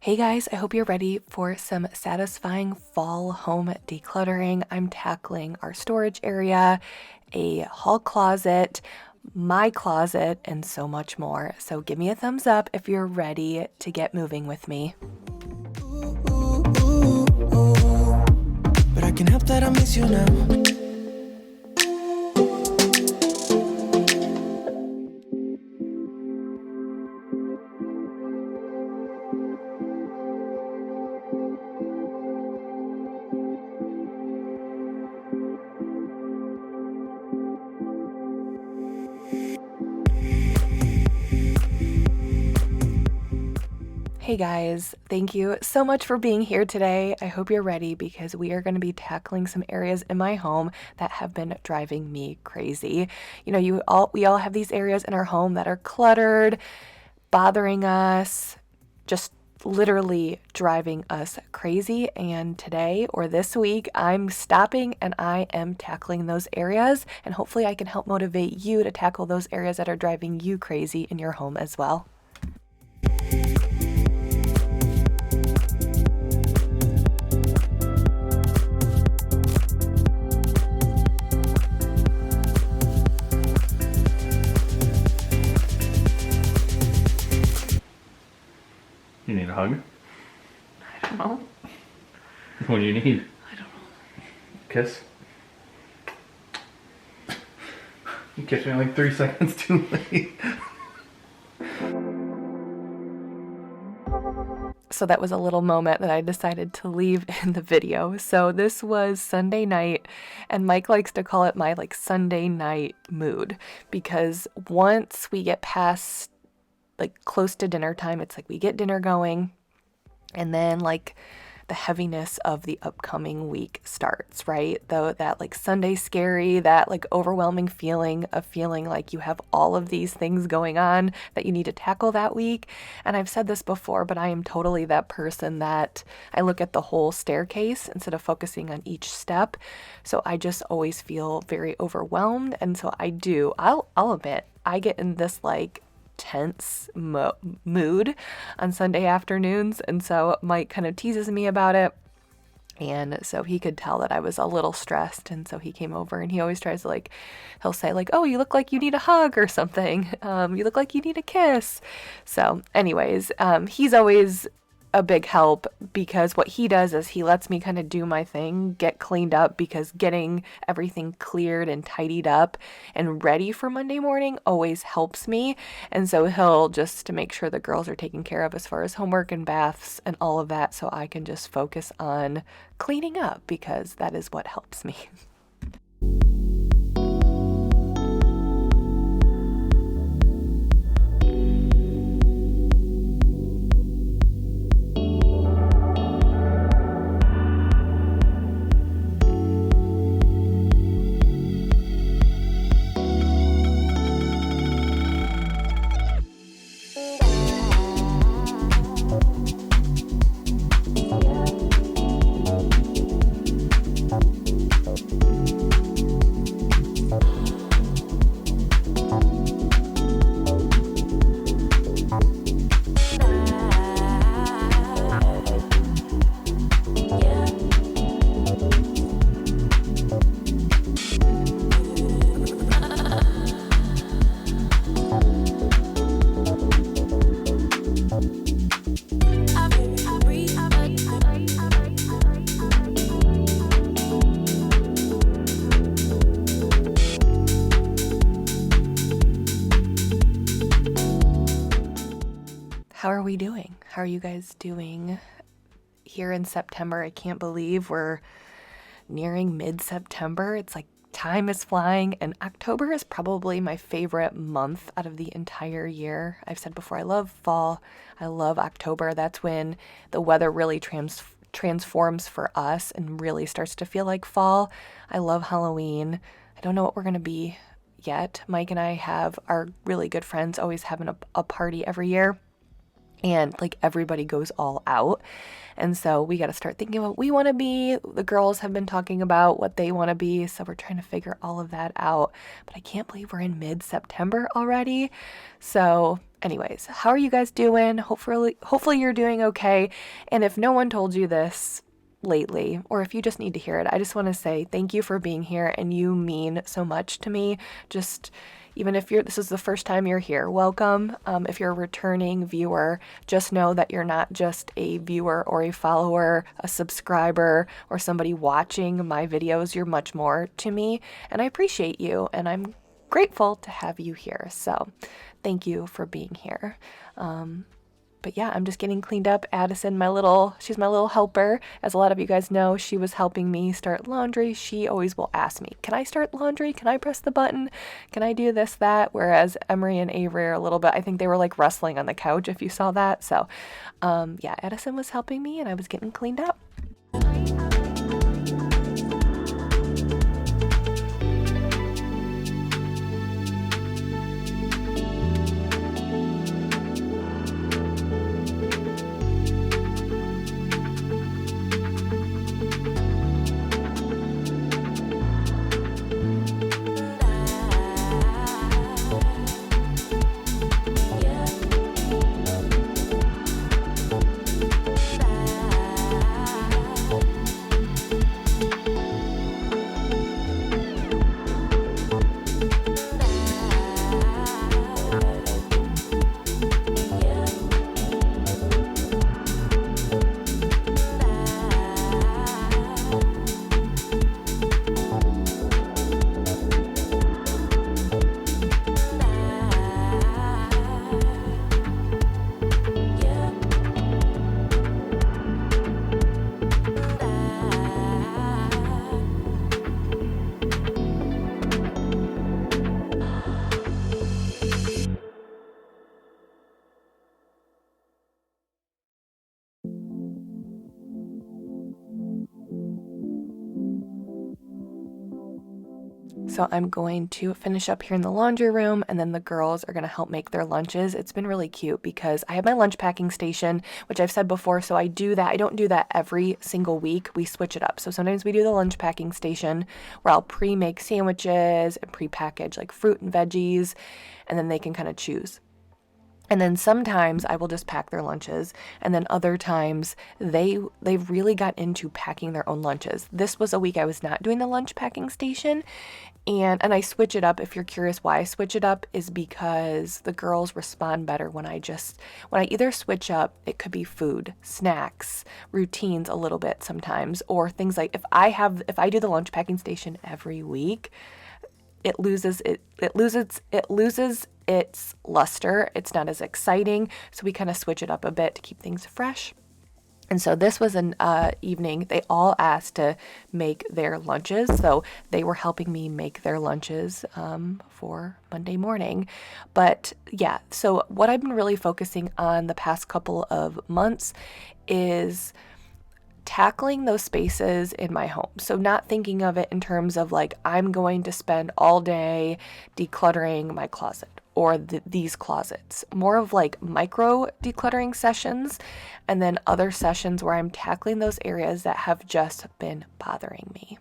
Hey guys, I hope you're ready for some satisfying fall home decluttering. I'm tackling our storage area, a hall closet, my closet, and so much more. So give me a thumbs up if you're ready to get moving with me. But I can help that I miss you now. Hey guys, thank you so much for being here today. I hope you're ready because we are going to be tackling some areas in my home that have been driving me crazy. You know, we all have these areas in our home that are cluttered, bothering us, just literally driving us crazy. And today or this week, I'm stopping and I am tackling those areas. And hopefully I can help motivate you to tackle those areas that are driving you crazy in your home as well. You need a hug? I don't know. What do you need? I don't know. Kiss? You kissed me like 3 seconds too late. So that was a little moment that I decided to leave in the video. So this was Sunday night, and Mike likes to call it my Sunday night mood, because once we get past close to dinner time, it's we get dinner going, and then the heaviness of the upcoming week starts, right? Though that Sunday scary, that overwhelming feeling of feeling like you have all of these things going on that you need to tackle that week. And I've said this before, but I am totally that person that I look at the whole staircase instead of focusing on each step. So I just always feel very overwhelmed. And so I'll admit, I get in this tense mood on Sunday afternoons, and so Mike kind of teases me about it, and so he could tell that I was a little stressed, and so he came over, and he always tries to he'll say oh, you look like you need a hug or something, you look like you need a kiss. So anyways, he's always a big help, because what he does is he lets me kind of do my thing, get cleaned up, because getting everything cleared and tidied up and ready for Monday morning always helps me. And so he'll just to make sure the girls are taken care of as far as homework and baths and all of that, so I can just focus on cleaning up, because that is what helps me. How are we doing? How are you guys doing here in September? I can't believe we're nearing mid-September. It's time is flying, and October is probably my favorite month out of the entire year. I've said before, I love fall. I love October. That's when the weather really transforms for us and really starts to feel like fall. I love Halloween. I don't know what we're going to be yet. Mike and I have our really good friends always having a party every year. and like everybody goes all out. And so we got to start thinking about what we want to be. The girls have been talking about what they want to be, so we're trying to figure all of that out. But I can't believe we're in mid-September already. So anyways, how are you guys doing? Hopefully you're doing okay. And if no one told you this lately, or if you just need to hear it, I just want to say thank you for being here, and you mean so much to me. Just even if this is the first time you're here, welcome. If you're a returning viewer, just know that you're not just a viewer or a follower, a subscriber, or somebody watching my videos. You're much more to me, and I appreciate you, and I'm grateful to have you here. So thank you for being here. But yeah, I'm just getting cleaned up. Addison, she's my little helper. As a lot of you guys know, she was helping me start laundry. She always will ask me, can I start laundry? Can I press the button? Can I do this, that? Whereas Emery and Avery are a little bit, I think they were like wrestling on the couch if you saw that. So yeah, Addison was helping me and I was getting cleaned up. So I'm going to finish up here in the laundry room, and then the girls are going to help make their lunches. It's been really cute because I have my lunch packing station, which I've said before, so I do that. I don't do that every single week. We switch it up. So sometimes we do the lunch packing station where I'll pre-make sandwiches and pre-package like fruit and veggies, and then they can kind of choose. And then sometimes I will just pack their lunches, and then other times they really got into packing their own lunches. This was a week I was not doing the lunch packing station, and I switch it up. If you're curious why I switch it up, is because the girls respond better when I either switch up. It could be food, snacks, routines a little bit sometimes, or things like if I do the lunch packing station every week, it loses its luster. It's not as exciting. So we kind of switch it up a bit to keep things fresh. And so this was an evening. They all asked to make their lunches. So they were helping me make their lunches for Monday morning. But yeah, so what I've been really focusing on the past couple of months is tackling those spaces in my home. So not thinking of it in terms of like, I'm going to spend all day decluttering my closet or these closets. More of like micro decluttering sessions, and then other sessions where I'm tackling those areas that have just been bothering me.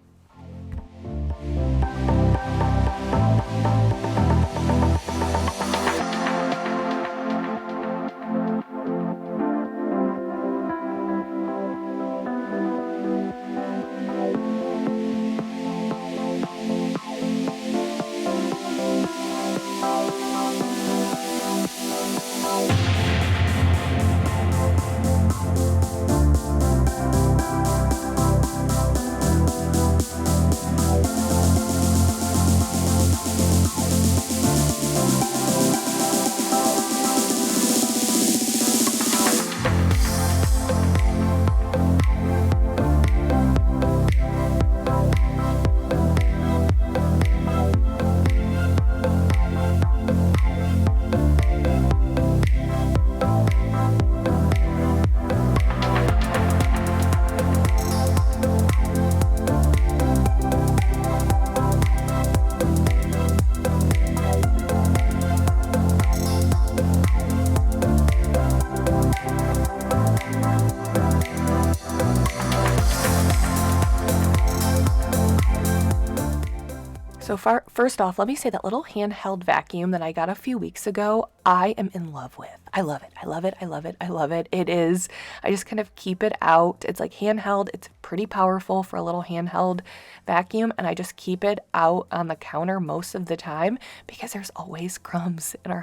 So far, first off, let me say that little handheld vacuum that I got a few weeks ago, I am in love with. I love it. I love it. I love it. I love it. It is, I just kind of keep it out. It's like handheld. It's pretty powerful for a little handheld vacuum. And I just keep it out on the counter most of the time because there's always crumbs in our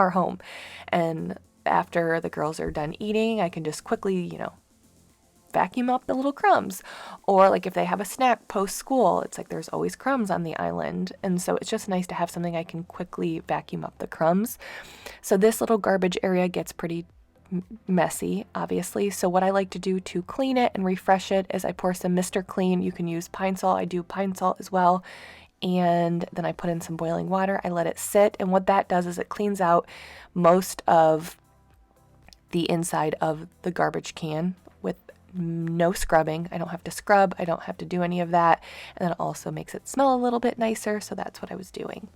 home. And after the girls are done eating, I can just quickly, vacuum up the little crumbs. Or like if they have a snack post school, it's like there's always crumbs on the island. And so it's just nice to have something I can quickly vacuum up the crumbs. So this little garbage area gets pretty messy, obviously. So what I like to do to clean it and refresh it is I pour some Mr. Clean. You can use pine salt. I do pine salt as well. And then I put in some boiling water. I let it sit. And what that does is it cleans out most of the inside of the garbage can with no scrubbing. I don't have to scrub. I don't have to do any of that. And then it also makes it smell a little bit nicer. So that's what I was doing.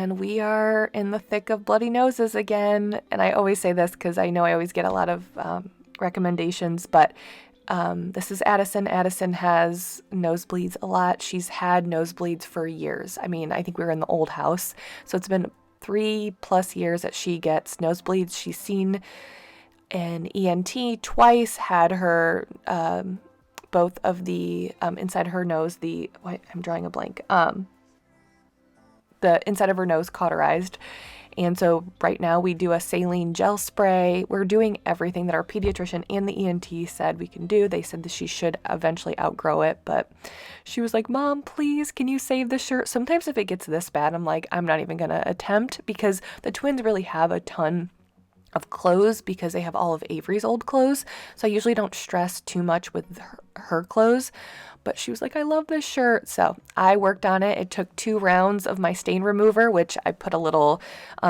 We are in the thick of bloody noses again. And I always say this because I know I always get a lot of recommendations, but this is Addison. Addison has nosebleeds a lot. She's had nosebleeds for years. I mean, I think we were in the old house. So it's been 3+ years that she gets nosebleeds. She's seen an ENT twice, had her both of the inside her nose, I'm drawing a blank. The inside of her nose cauterized. And so right now we do a saline gel spray. We're doing everything that our pediatrician and the ENT said we can do. They said that she should eventually outgrow it, but she was like, Mom, please, can you save the shirt? Sometimes if it gets this bad, I'm like, I'm not even going to attempt, because the twins really have a ton of clothes because they have all of Avery's old clothes. So I usually don't stress too much with her clothes. But she was like, I love this shirt. So I worked on it. It took 2 rounds of my stain remover, which I put a little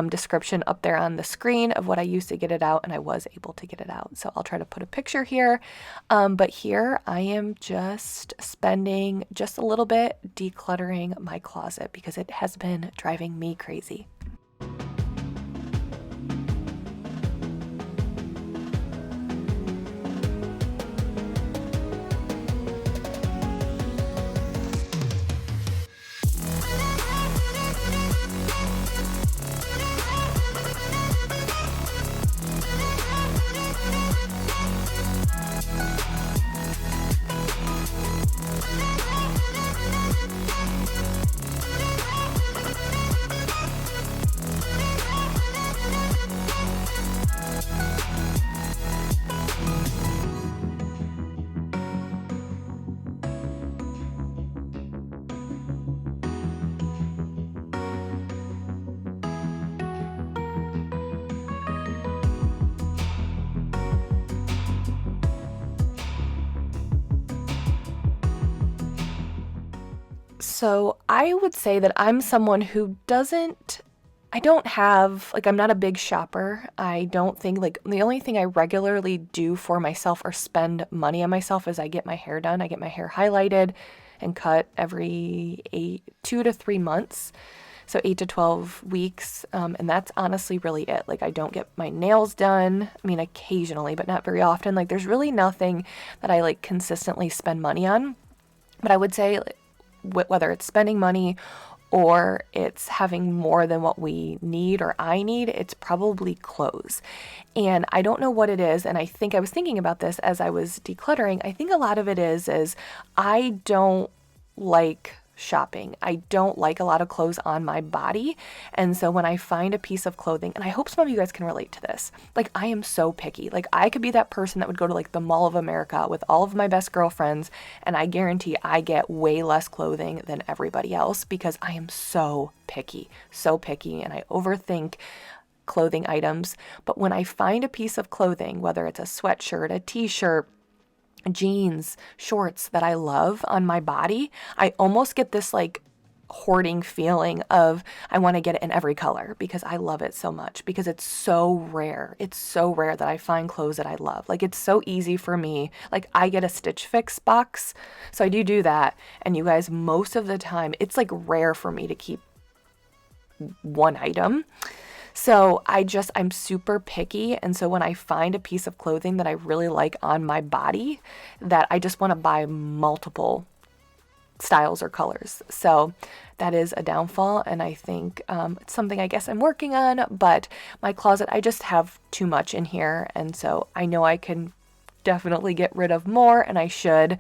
description up there on the screen of what I used to get it out, and I was able to get it out. So I'll try to put a picture here. But here I am just spending just a little bit decluttering my closet because it has been driving me crazy. So I would say that I'm someone who I don't have, I'm not a big shopper. I don't think, the only thing I regularly do for myself or spend money on myself is I get my hair done. I get my hair highlighted and cut every 2 to 3 months. So 8 to 12 weeks. And that's honestly really it. Like, I don't get my nails done. I mean, occasionally, but not very often. Like, there's really nothing that I like consistently spend money on. But I would say whether it's spending money or it's having more than what we need or I need, it's probably clothes. And I don't know what it is. And I think I was thinking about this as I was decluttering. I think a lot of it is I don't like shopping. I don't like a lot of clothes on my body. And so when I find a piece of clothing, and I hope some of you guys can relate to this, like I am so picky. Like I could be that person that would go to like the Mall of America with all of my best girlfriends, and I guarantee I get way less clothing than everybody else because I am so picky, and I overthink clothing items. But when I find a piece of clothing, whether it's a sweatshirt, a t-shirt, jeans, shorts that I love on my body, I almost get this like hoarding feeling of I want to get it in every color because I love it so much, because it's so rare. It's so rare that I find clothes that I love. Like it's so easy for me. Like I get a Stitch Fix box. So I do that. And you guys, most of the time, it's like rare for me to keep one item. So I'm super picky. And so when I find a piece of clothing that I really like on my body, that I just want to buy multiple styles or colors. So that is a downfall. And I think it's something I guess I'm working on, but my closet, I just have too much in here. And so I know I can definitely get rid of more, and I should.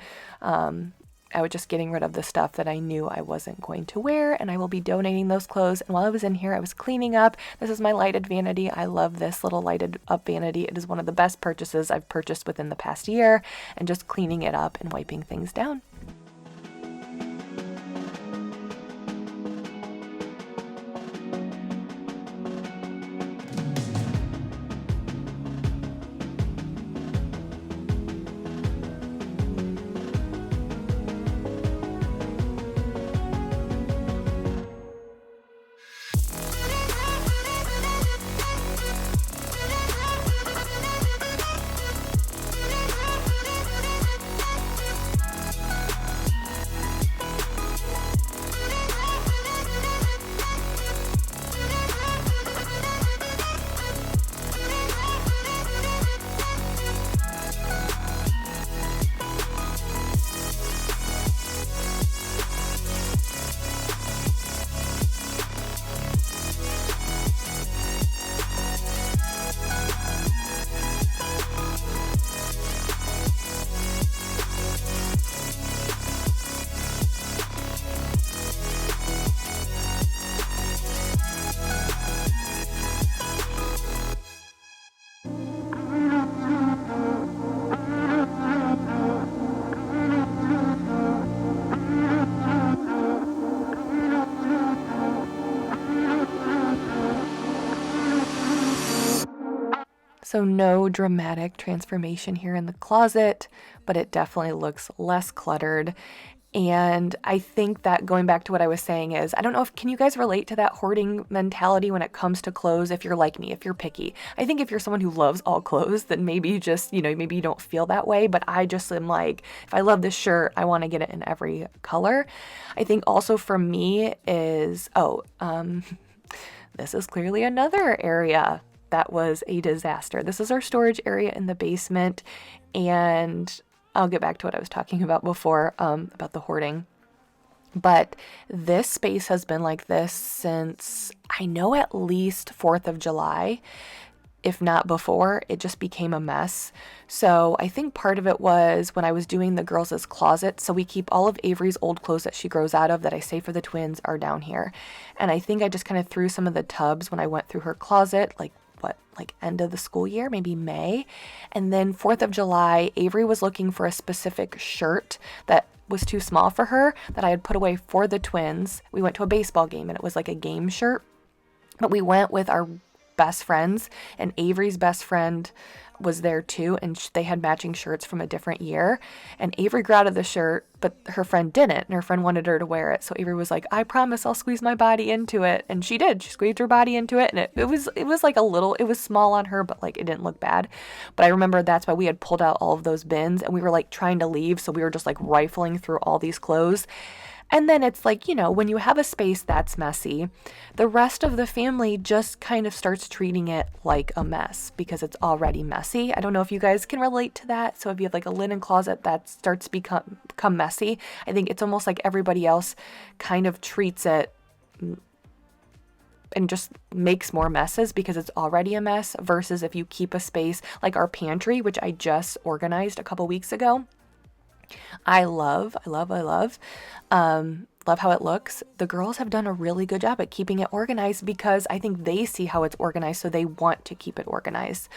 I was just getting rid of the stuff that I knew I wasn't going to wear, and I will be donating those clothes. And while I was in here, I was cleaning up. This is my lighted vanity. I love this little lighted up vanity. It is one of the best purchases I've purchased within the past year, and just cleaning it up and wiping things down. So no dramatic transformation here in the closet, but it definitely looks less cluttered. And I think that going back to what I was saying is, I don't know can you guys relate to that hoarding mentality when it comes to clothes if you're like me, if you're picky? I think if you're someone who loves all clothes, then maybe you just, maybe you don't feel that way. But I just am like, if I love this shirt, I want to get it in every color. I think also for me is, this is clearly another area that was a disaster. This is our storage area in the basement, and I'll get back to what I was talking about before, about the hoarding. But this space has been like this since, I know, at least 4th of July, if not before. It just became a mess. So I think part of it was when I was doing the girls' closet. So we keep all of Avery's old clothes that she grows out of that I save for the twins are down here. And I think I just kind of threw some of the tubs when I went through her closet, like end of the school year, maybe May. And then 4th of July, Avery was looking for a specific shirt that was too small for her that I had put away for the twins. We went to a baseball game and it was like a game shirt, but we went with our best friends, and Avery's best friend was there too, and they had matching shirts from a different year. And Avery grew out of the shirt, but her friend didn't, and her friend wanted her to wear it. So Avery was like, I promise I'll squeeze my body into it. And she did. She squeezed her body into it, and it was like it was small on her, but like it didn't look bad. But I remember that's why we had pulled out all of those bins, and we were like trying to leave, so we were just like rifling through all these clothes. And then it's like, when you have a space that's messy, the rest of the family just kind of starts treating it like a mess because it's already messy. I don't know if you guys can relate to that. So if you have like a linen closet that starts to become messy, I think it's almost like everybody else kind of treats it and just makes more messes because it's already a mess, versus if you keep a space like our pantry, which I just organized a couple weeks ago. I love how it looks. The girls have done a really good job at keeping it organized because I think they see how it's organized, so they want to keep it organized.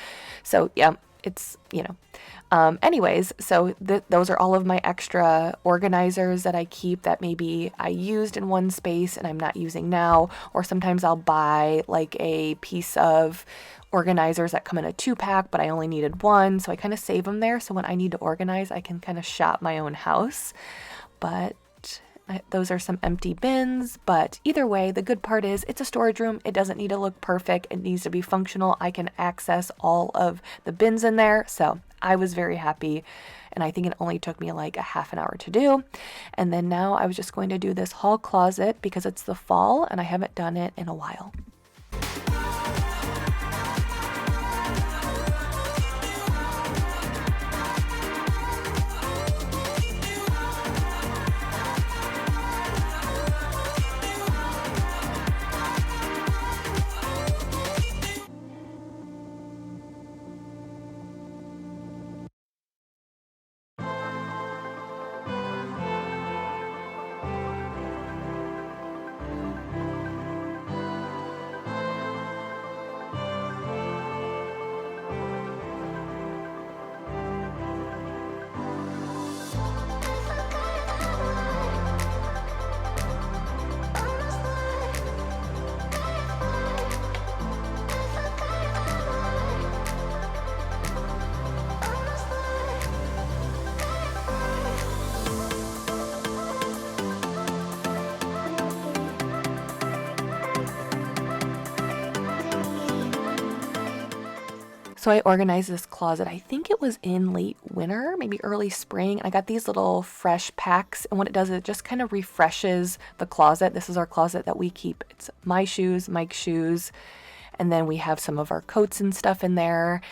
So yeah, it's, anyways, so those are all of my extra organizers that I keep that maybe I used in one space and I'm not using now, or sometimes I'll buy like a piece of organizers that come in a 2-pack, but I only needed one, so I kind of save them there, so when I need to organize, I can kind of shop my own house. But those are some empty bins, but either way, the good part is it's a storage room. It doesn't need to look perfect. It needs to be functional. I can access all of the bins in there, so I was very happy, and I think it only took me like a half an hour to do. And then now I was just going to do this hall closet because it's the fall and I haven't done it in a while. So I organized this closet, I think it was in late winter, maybe early spring. I got these little fresh packs, and what it does is it just kind of refreshes the closet. This is our closet that we keep. It's my shoes, Mike's shoes, and then we have some of our coats and stuff in there.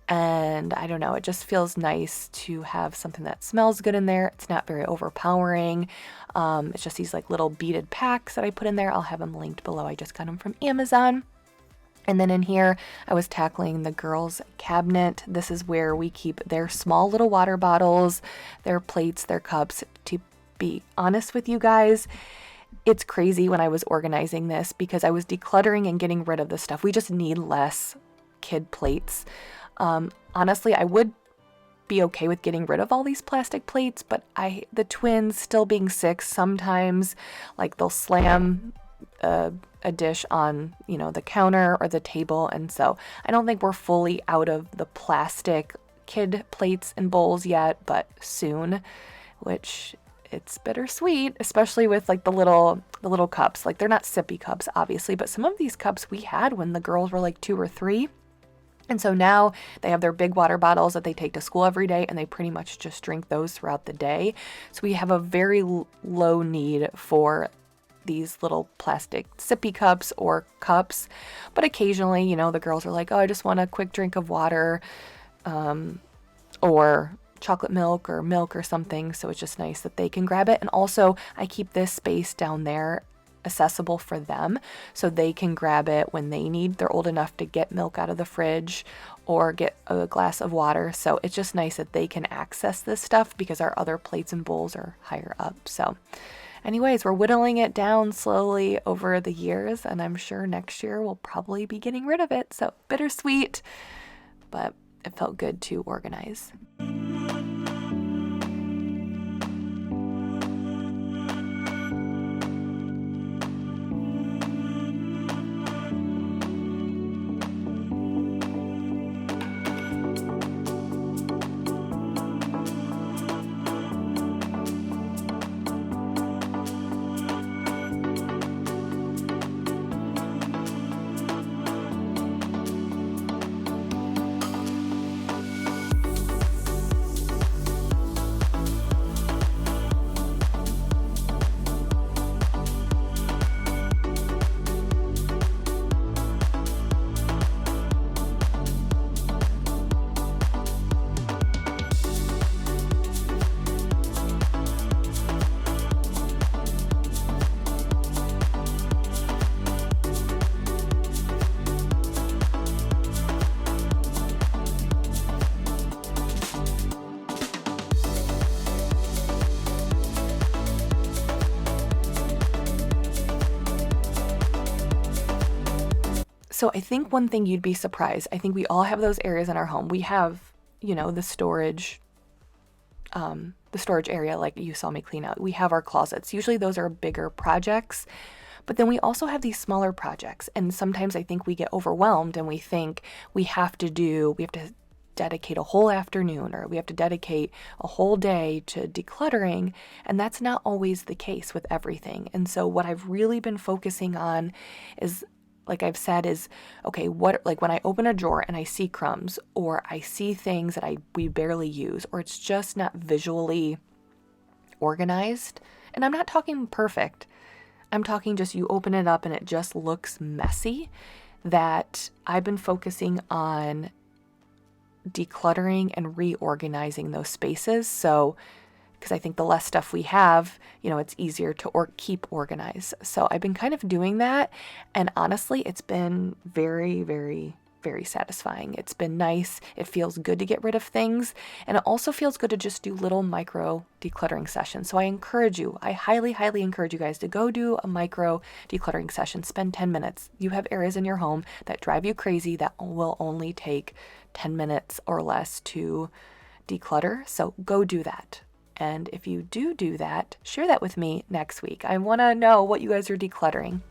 And I don't know, it just feels nice to have something that smells good in there. It's not very overpowering. It's just these like little beaded packs that I put in there. I'll have them linked below. I just got them from Amazon. And then in here, I was tackling the girls' cabinet. This is where we keep their small little water bottles, their plates, their cups. To be honest with you guys, it's crazy when I was organizing this because I was decluttering and getting rid of the stuff. We just need less kid plates. Honestly, I would be okay with getting rid of all these plastic plates, but the twins still being sick, sometimes like they'll slam a dish on, the counter or the table. And so I don't think we're fully out of the plastic kid plates and bowls yet, but soon, which it's bittersweet, especially with like the little cups. Like they're not sippy cups, obviously, but some of these cups we had when the girls were like 2 or 3. And so now they have their big water bottles that they take to school every day, and they pretty much just drink those throughout the day. So we have a very low need for these little plastic sippy cups or cups. But occasionally, the girls are like, oh, I just want a quick drink of water, or chocolate milk or something. So it's just nice that they can grab it. And also I keep this space down there accessible for them so they can grab it when they need. They're old enough to get milk out of the fridge or get a glass of water. So it's just nice that they can access this stuff because our other plates and bowls are higher up. So anyways, we're whittling it down slowly over the years, and I'm sure next year we'll probably be getting rid of it. So bittersweet, but it felt good to organize. So I think one thing you'd be surprised, I think we all have those areas in our home. We have, the storage area like you saw me clean out. We have our closets. Usually those are bigger projects, but then we also have these smaller projects. And sometimes I think we get overwhelmed and we think we have to dedicate a whole afternoon or we have to dedicate a whole day to decluttering. And that's not always the case with everything. And so what I've really been focusing on is, like I've said, is, okay, like when I open a drawer and I see crumbs or I see things that we barely use, or it's just not visually organized. And I'm not talking perfect. I'm talking just you open it up and it just looks messy, that I've been focusing on decluttering and reorganizing those spaces. So, because I think the less stuff we have, it's easier to keep organized. So I've been kind of doing that. And honestly, it's been very, very, very satisfying. It's been nice. It feels good to get rid of things. And it also feels good to just do little micro decluttering sessions. So I highly, highly encourage you guys to go do a micro decluttering session. Spend 10 minutes. You have areas in your home that drive you crazy that will only take 10 minutes or less to declutter. So go do that. And if you do that, share that with me next week. I want to know what you guys are decluttering.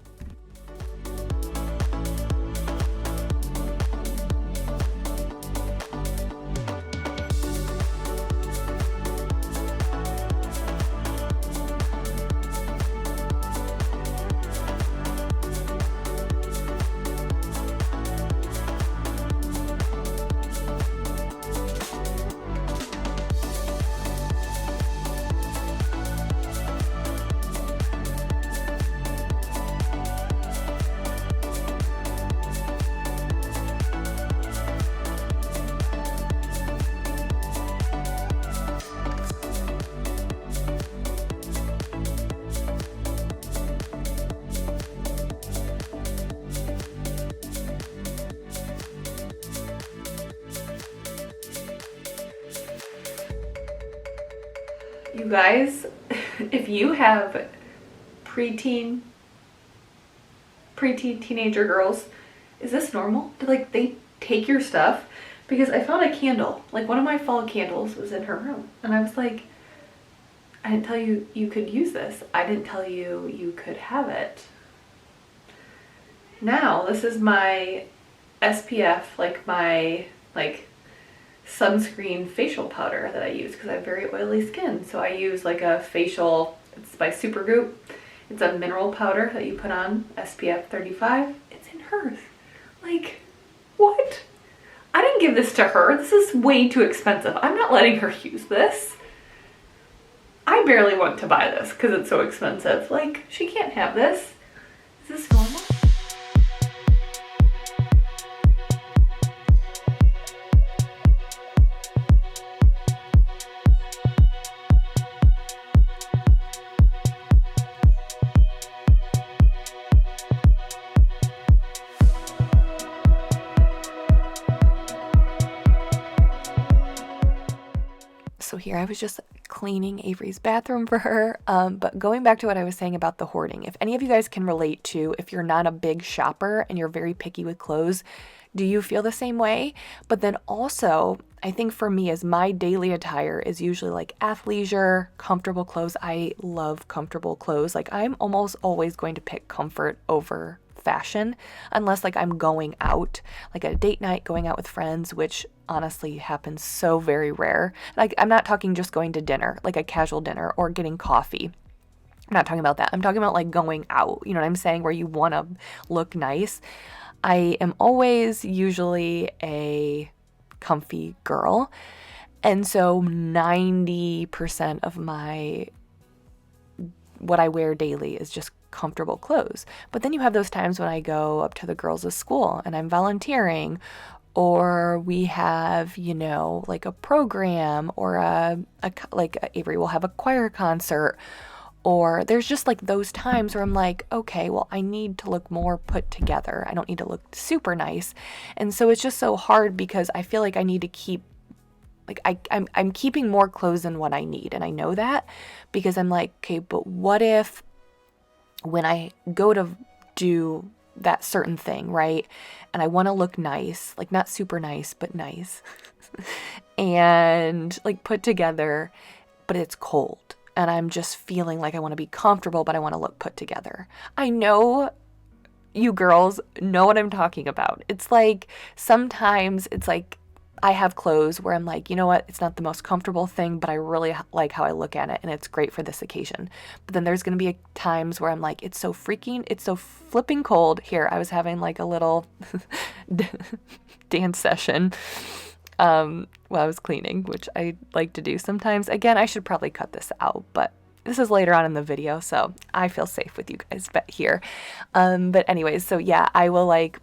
You guys, if you have preteen, teenager girls, is this normal? Do they take your stuff? Because I found a candle, like one of my fall candles was in her room. And I was like, I didn't tell you you could use this. I didn't tell you you could have it. Now, this is my SPF, my sunscreen facial powder that I use because I have very oily skin. So I use a facial, it's by Supergoop. It's a mineral powder that you put on, SPF 35. It's in hers. What? I didn't give this to her. This is way too expensive. I'm not letting her use this. I barely want to buy this because it's so expensive. She can't have this. Is this normal? So here I was just cleaning Avery's bathroom for her. But going back to what I was saying about the hoarding, if any of you guys can relate to, if you're not a big shopper and you're very picky with clothes, do you feel the same way? But then also, I think for me, as my daily attire is usually athleisure, comfortable clothes. I love comfortable clothes. I'm almost always going to pick comfort over fashion, unless I'm going out, a date night, going out with friends, which honestly happens so very rare. I'm not talking just going to dinner, a casual dinner or getting coffee. I'm not talking about that. I'm talking about going out, you know what I'm saying, where you want to look nice. I am always usually a comfy girl. And so 90% of what I wear daily is just comfortable clothes. But then you have those times when I go up to the girls' school and I'm volunteering, or we have, a program, or Avery will have a choir concert, or there's just those times where I'm okay, well, I need to look more put together. I don't need to look super nice. And so it's just so hard because I feel I need to keep I'm keeping more clothes than what I need. And I know that because I'm okay, but what if when I go to do that certain thing, right? And I want to look nice, like not super nice, but nice and like put together, but it's cold and I'm just feeling like I want to be comfortable, but I want to look put together. I know you girls know what I'm talking about. It's like sometimes it's like I have clothes where I'm like, you know what, it's not the most comfortable thing, but I really like how I look at it and it's great for this occasion. But then there's going to be times where I'm like, it's so flipping cold. Here, I was having like a little dance session while I was cleaning, which I like to do sometimes. Again, I should probably cut this out, but this is later on in the video, so I feel safe with you guys here. But anyways, so yeah, I will like,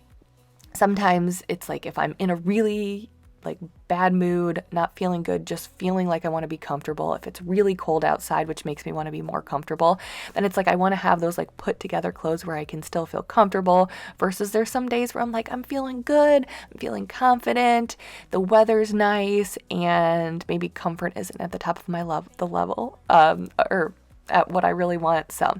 sometimes it's like if I'm in a really like bad mood, not feeling good, just feeling like I want to be comfortable. If it's really cold outside, which makes me want to be more comfortable, then it's like I want to have those like put together clothes where I can still feel comfortable, versus there's some days where I'm like, I'm feeling good, I'm feeling confident, the weather's nice, and maybe comfort isn't at the top of my level, or at what I really want. So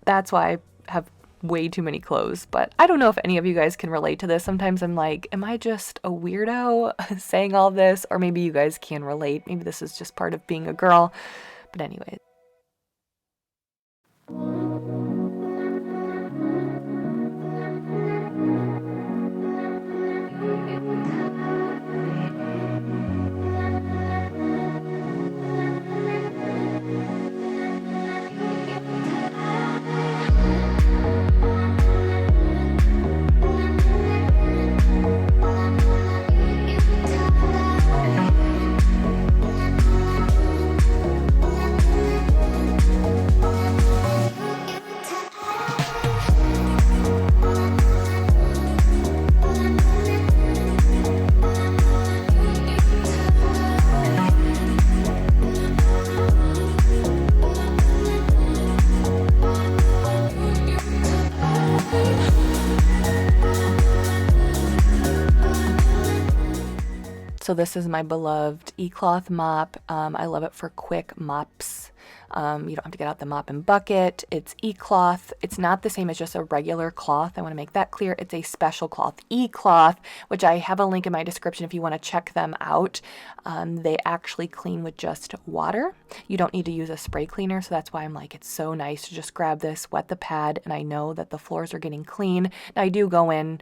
that's why I have way too many clothes. But I don't know if any of you guys can relate to this. Sometimes I'm like, am I just a weirdo saying all this? Or maybe you guys can relate. Maybe this is just part of being a girl. But anyways. So this is my beloved e-cloth mop. I love it for quick mops. You don't have to get out the mop and bucket. It's e-cloth. It's not the same as just a regular cloth. I want to make that clear. It's a special cloth, e-cloth, which I have a link in my description if you want to check them out. They actually clean with just water. You don't need to use a spray cleaner, so that's why I'm like, it's so nice to just grab this, wet the pad, and I know that the floors are getting clean. Now I do go in,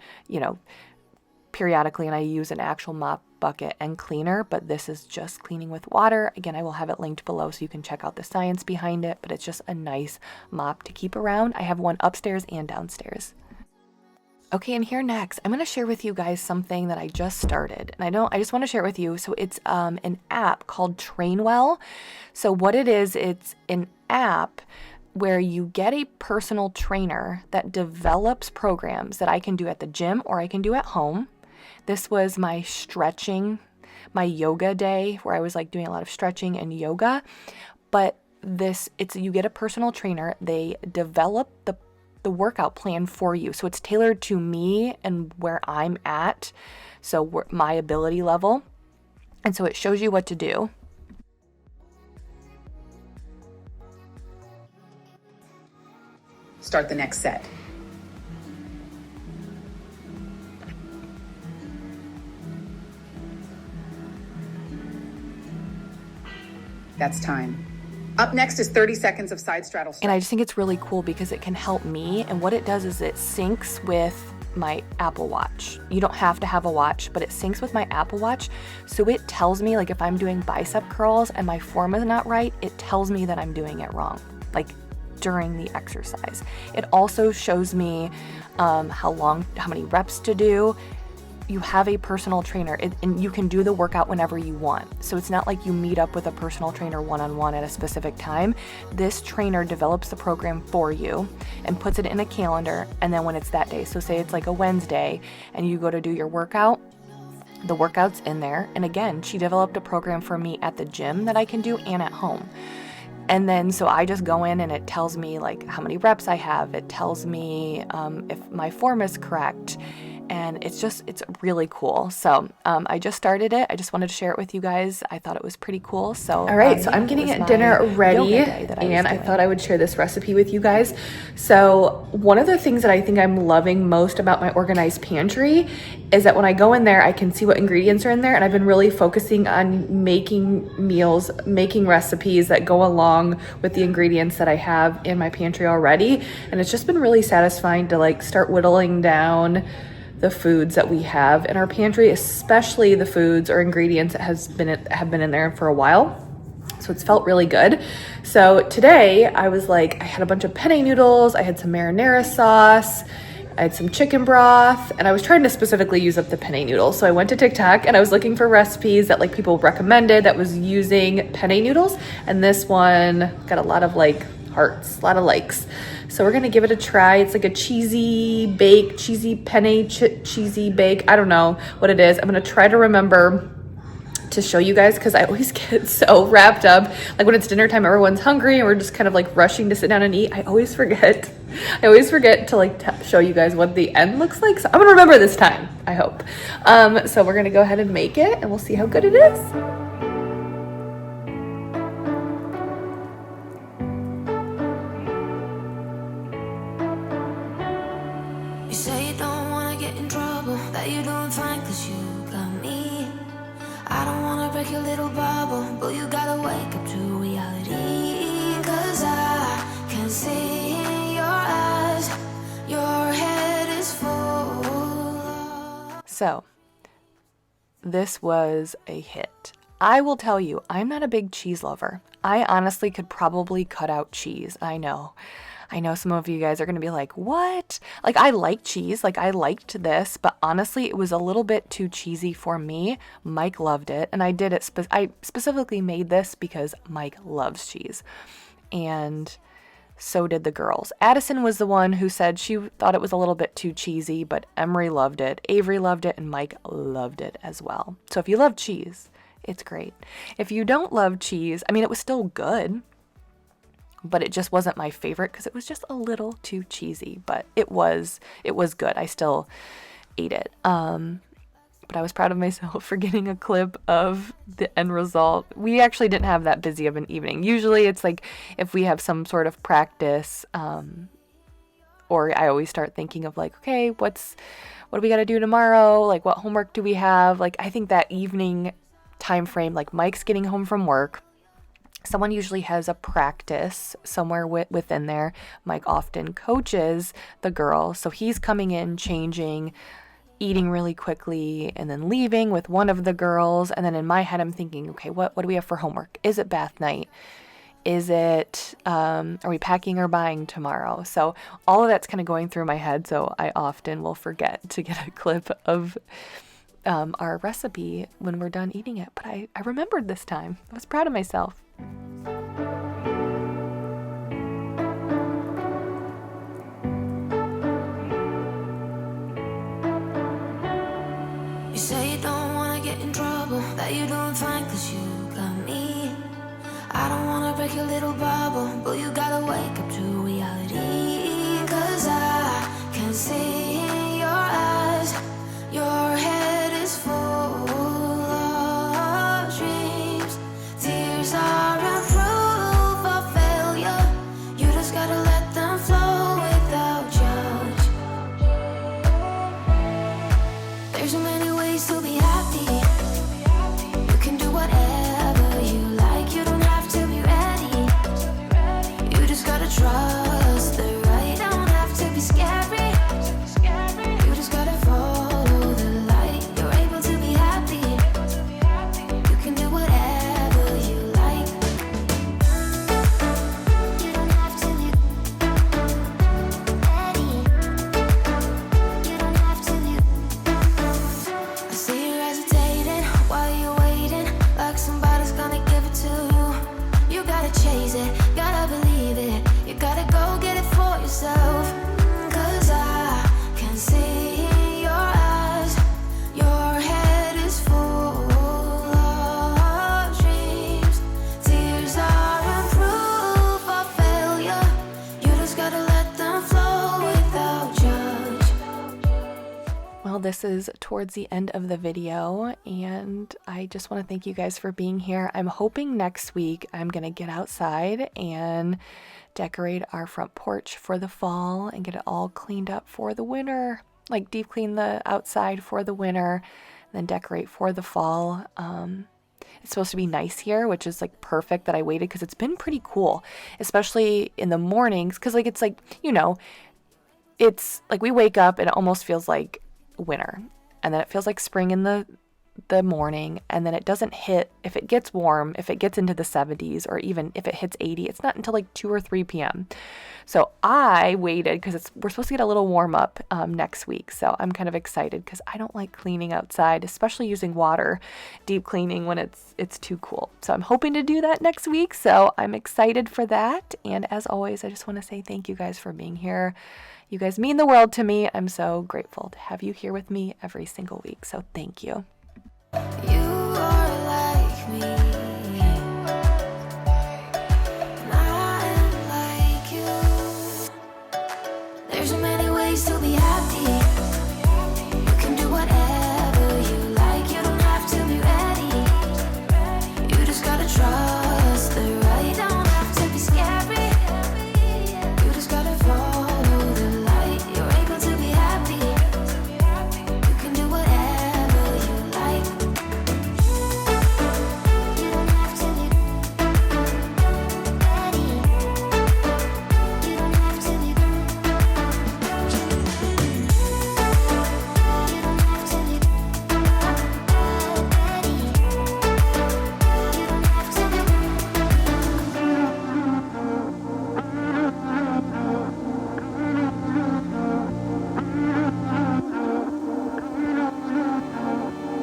periodically, and I use an actual mop bucket and cleaner, but this is just cleaning with water. Again, I will have it linked below so you can check out the science behind it, but it's just a nice mop to keep around. I have one upstairs and downstairs. Okay, and here next, I'm going to share with you guys something that I just started, and I just want to share it with you. So it's an app called Trainwell. So what it is, it's an app where you get a personal trainer that develops programs that I can do at the gym or I can do at home. This was my my yoga day where I was like doing a lot of stretching and yoga. But you get a personal trainer. They develop the workout plan for you. So it's tailored to me and where I'm at. So my ability level. And so it shows you what to do. Start the next set. That's time. Up next is 30 seconds of side straddle stretch. And I just think it's really cool because it can help me. And what it does is it syncs with my Apple Watch. You don't have to have a watch, but it syncs with my Apple Watch. So it tells me, like if I'm doing bicep curls and my form is not right, it tells me that I'm doing it wrong, like during the exercise. It also shows me how many reps to do. You have a personal trainer and you can do the workout whenever you want. So it's not like you meet up with a personal trainer one-on-one at a specific time. This trainer develops the program for you and puts it in a calendar. And then when it's that day, so say it's like a Wednesday and you go to do your workout, the workout's in there. And again, she developed a program for me at the gym that I can do and at home. And then, so I just go in and it tells me like how many reps I have. It tells me if my form is correct. and it's really cool. So I just started it. I just wanted to share it with you guys. I thought it was pretty cool. So all right, so I'm getting dinner ready, and I thought I would share this recipe with you guys. So one of the things that I think I'm loving most about my organized pantry is that when I go in there, I can see what ingredients are in there, and I've been really focusing on making meals, making recipes that go along with the ingredients that I have in my pantry already, and it's just been really satisfying to like start whittling down the foods that we have in our pantry, especially the foods or ingredients that have been in there for a while. So it's felt really good. So today I was like, I had a bunch of penne noodles, I had some marinara sauce, I had some chicken broth, and I was trying to specifically use up the penne noodles. So I went to TikTok and I was looking for recipes that like people recommended that was using penne noodles, and this one got a lot of like hearts, a lot of likes. So we're gonna give it a try. It's like a cheesy penne cheesy bake. I don't know what it is. I'm gonna try to remember to show you guys, because I always get so wrapped up. Like when it's dinner time, everyone's hungry and we're just kind of like rushing to sit down and eat. I always forget to like show you guys what the end looks like. So I'm gonna remember this time, I hope. So we're gonna go ahead and make it, and we'll see how good it is. You say you don't wanna get in trouble, that you're doing fine 'cause you got me. I don't wanna break your little bubble, but you gotta wake up to reality. 'Cause I can see in your eyes, your head is full. So this was a hit. I will tell you, I'm not a big cheese lover. I honestly could probably cut out cheese. I know some of you guys are going to be like, what? Like, I like cheese. Like, I liked this, but honestly, it was a little bit too cheesy for me. Mike loved it, and I did it. I specifically made this because Mike loves cheese, and so did the girls. Addison was the one who said she thought it was a little bit too cheesy, but Emery loved it, Avery loved it, and Mike loved it as well. So if you love cheese, it's great. If you don't love cheese, I mean, it was still good, but it just wasn't my favorite because it was just a little too cheesy, but it was good. I still ate it. But I was proud of myself for getting a clip of the end result. We actually didn't have that busy of an evening. Usually it's like if we have some sort of practice, or I always start thinking of like, okay, what do we got to do tomorrow? Like, what homework do we have? Like, I think that evening time frame, like Mike's getting home from work, someone usually has a practice somewhere within there. Mike often coaches the girl, so he's coming in, changing, eating really quickly, and then leaving with one of the girls. And then in my head, I'm thinking, okay, what do we have for homework? Is it bath night? Is it, are we packing or buying tomorrow? So all of that's kind of going through my head, so I often will forget to get a clip of our recipe when we're done eating it. But I remembered this time. I was proud of myself. You say you don't wanna get in trouble, that you're doing fine 'cause you got me. I don't wanna break your little bubble, but you gotta wake up to reality. 'Cause I can see in your eyes, your head is full of dreams. Tears aren't proof of failure, you just gotta let them flow without judge. There's so many ways to be happy. You can do whatever you like, you don't have to be ready. You just gotta trust the right, don't have to be scary. this is towards the end of the video, and I just want to thank you guys for being here. I'm hoping next week I'm going to get outside and decorate our front porch for the fall and get it all cleaned up for the winter, like deep clean the outside for the winter, then decorate for the fall. It's supposed to be nice here, which is like perfect that I waited because it's been pretty cool, especially in the mornings, because like it's like, you know, it's like we wake up and it almost feels like winter, and then it feels like spring in the morning, and then it doesn't hit, if it gets warm, if it gets into the 70s, or even if it hits 80, it's not until like 2 or 3 p.m. So I waited because we're supposed to get a little warm up next week. So I'm kind of excited because I don't like cleaning outside, especially using water, deep cleaning when it's too cool. So I'm hoping to do that next week. So I'm excited for that. And as always, I just want to say thank you guys for being here. You guys mean the world to me. I'm so grateful to have you here with me every single week. So thank you. You